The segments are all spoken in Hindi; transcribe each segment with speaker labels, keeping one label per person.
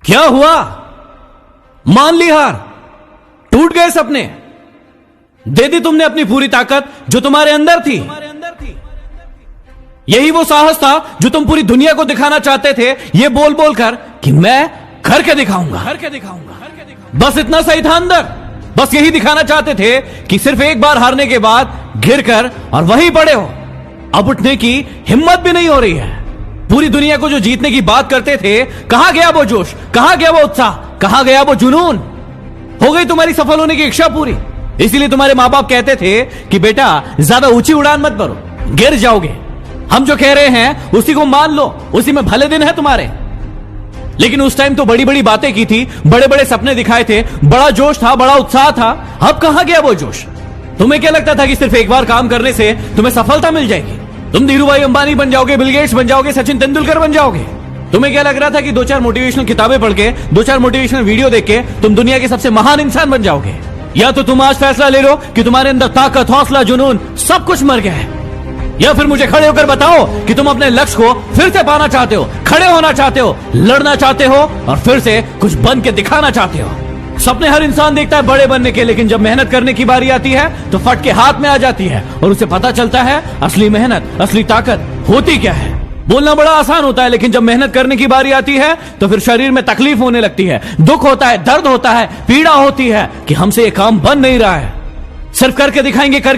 Speaker 1: क्या हुआ? मान ली हार, टूट गए सपने, दे दी तुमने अपनी पूरी ताकत जो तुम्हारे अंदर थी। यही वो साहस था जो तुम पूरी दुनिया को दिखाना चाहते थे, ये बोल बोल कर कि मैं करके दिखाऊंगा। बस इतना सही था अंदर, बस यही दिखाना चाहते थे कि सिर्फ एक बार हारने के बाद गिरकर और वहीं पड़े हो। अब उठने की हिम्मत भी नहीं हो रही है। पूरी दुनिया को जो जीतने की बात करते थे, कहां गया वो जोश, कहां गया वो उत्साह, कहां गया वो जुनून? हो गई तुम्हारी सफल होने की इच्छा पूरी। इसीलिए तुम्हारे मां बाप कहते थे कि बेटा ज्यादा ऊंची उड़ान मत भरो, गिर जाओगे। हम जो कह रहे हैं उसी को मान लो, उसी में भले दिन है तुम्हारे। लेकिन उस टाइम तो बड़ी बड़ी बातें की थी, बड़े बड़े सपने दिखाए थे, बड़ा जोश था, बड़ा उत्साह था। अब कहां गया वो जोश? तुम्हें क्या लगता था कि सिर्फ एक बार काम करने से तुम्हें सफलता मिल जाएगी? तुम धीरूभाई अंबानी बन जाओगे, बिल गेट्स बन जाओगे, सचिन तेंदुलकर बन जाओगे? तुम्हें क्या लग रहा था कि 2-4 मोटिवेशनल किताबें पढ़ के, 2-4 मोटिवेशनल वीडियो देख के तुम दुनिया के सबसे महान इंसान बन जाओगे? या तो तुम आज फैसला ले लो कि तुम्हारे अंदर ताकत, हौसला, जुनून सब कुछ मर गया है, या फिर मुझे खड़े होकर बताओ कि तुम अपने लक्ष्य को फिर से पाना चाहते हो, खड़े होना चाहते हो, लड़ना चाहते हो और फिर से कुछ बन के दिखाना चाहते हो। सपने हर इंसान देखता है बड़े बनने के, लेकिन जब मेहनत करने की बारी आती है तो फट के हाथ में आ जाती है और उसे पता चलता है असली मेहनत, असली ताकत होती क्या है। बोलना बड़ा आसान होता है, लेकिन जब मेहनत करने की बारी आती है तो फिर शरीर में तकलीफ होने लगती है, दुख होता है, दर्द होता है, पीड़ा होती है कि हमसे ये काम बन नहीं रहा है। सिर्फ करके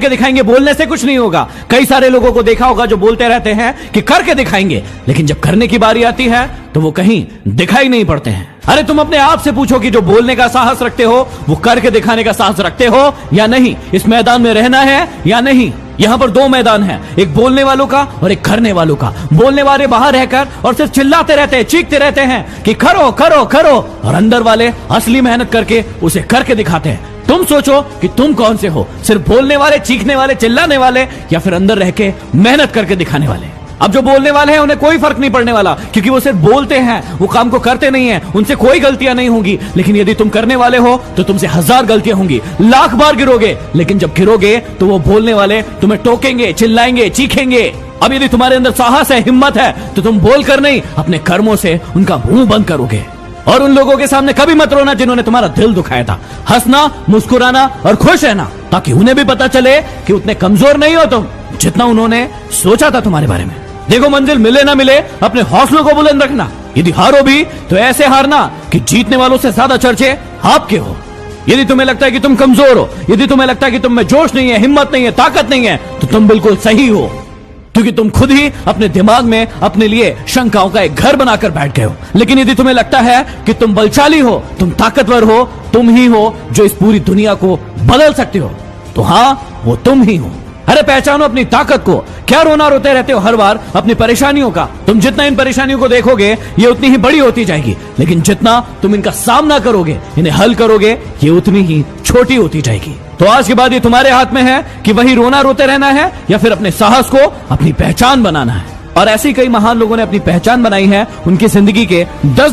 Speaker 1: दिखाएंगे बोलने से कुछ नहीं होगा। कई सारे लोगों को देखा होगा जो बोलते रहते हैं कि करके दिखाएंगे, लेकिन जब करने की बारी आती है तो वो कहीं दिखाई नहीं पड़ते हैं। अरे तुम अपने आप से पूछो कि जो बोलने का साहस रखते हो वो करके दिखाने का साहस रखते हो या नहीं? इस मैदान में रहना है या नहीं? यहां पर 2 मैदान हैं, एक बोलने वालों का और एक करने वालों का। बोलने वाले बाहर रहकर और सिर्फ चिल्लाते रहते हैं, चीखते रहते हैं कि करो करो करो, और अंदर वाले असली मेहनत करके उसे करके दिखाते हैं। तुम सोचो कि तुम कौन से हो, सिर्फ बोलने वाले, चीखने वाले, चिल्लाने वाले, या फिर अंदर रह के मेहनत करके दिखाने वाले? अब जो बोलने वाले हैं उन्हें कोई फर्क नहीं पड़ने वाला, क्योंकि वो सिर्फ बोलते हैं, वो काम को करते नहीं है, उनसे कोई गलतियां नहीं होंगी। लेकिन यदि तुम करने वाले हो तो तुमसे 1000 गलतियां होंगी, लाख बार गिरोगे, लेकिन जब गिरोगे तो वो बोलने वाले तुम्हें टोकेंगे, चिल्लाएंगे, चीखेंगे। अब यदि तुम्हारे अंदर साहस है, हिम्मत है, तो तुम बोलकर नहीं, अपने कर्मों से उनका मुंह बंद करोगे। और उन लोगों के सामने कभी मत रोना जिन्होंने तुम्हारा दिल दुखाया था। हंसना, मुस्कुराना और खुश रहना, ताकि उन्हें भी पता चले कि उतने कमजोर नहीं हो तुम जितना उन्होंने सोचा था तुम्हारे बारे में। देखो, मंजिल मिले ना मिले, अपने हौसलों को बुलंद रखना। यदि हारो भी तो ऐसे हारना कि जीतने वालों से ज्यादा चर्चे आपके हो। यदि तुम्हें लगता है कि तुम कमजोर हो, यदि तुम्हें लगता है कि तुम में जोश नहीं है, हिम्मत नहीं है, ताकत नहीं है, तो तुम बिल्कुल सही हो, क्योंकि तुम खुद ही अपने दिमाग में अपने लिए शंकाओं का एक घर बनाकर बैठ गए हो। लेकिन यदि तुम्हें लगता है कि तुम बलशाली हो, तुम ताकतवर हो, तुम ही हो जो इस पूरी दुनिया को बदल सकते हो, तो हां, वो तुम ही हो। अरे पहचानो अपनी ताकत को। क्या रोना रोते रहते हो हर बार अपनी परेशानियों का? तुम जितना इन परेशानियों को देखोगे ये उतनी ही बड़ी होती जाएगी, लेकिन जितना तुम इनका सामना करोगे, इन्हें हल करोगे, ये उतनी ही छोटी होती जाएगी। तो आज के बाद ये तुम्हारे हाथ में है कि वही रोना रोते रहना है या फिर अपने साहस को अपनी पहचान बनाना है। और ऐसे ही कई महान लोगों ने अपनी पहचान बनाई है। उनकी जिंदगी के 10